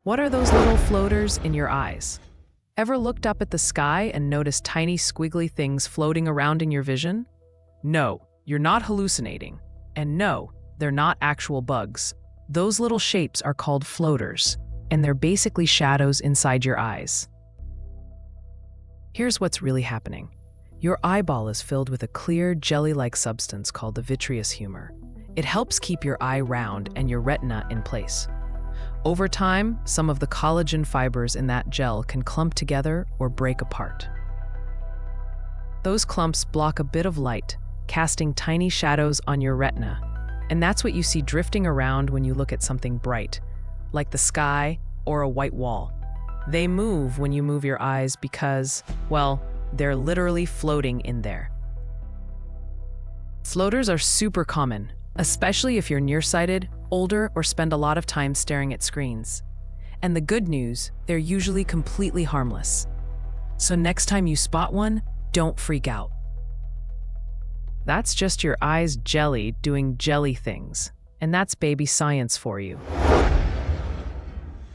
What are those little floaters in your eyes? Ever looked up at the sky and noticed tiny squiggly things floating around in your vision? No, you're not hallucinating. And no, they're not actual bugs. Those little shapes are called floaters, and they're basically shadows inside your eyes. Here's what's really happening. Your eyeball is filled with a clear, jelly-like substance called the vitreous humor. It helps keep your eye round and your retina in place. Over time, some of the collagen fibers in that gel can clump together or break apart. Those clumps block a bit of light, casting tiny shadows on your retina. And that's what you see drifting around when you look at something bright, like the sky or a white wall. They move when you move your eyes because, well, they're literally floating in there. Floaters are super common, especially if you're nearsighted, older, or spend a lot of time staring at screens. And the good news, they're usually completely harmless. So next time you spot one, don't freak out. That's just your eyes jelly doing jelly things. And that's baby science for you.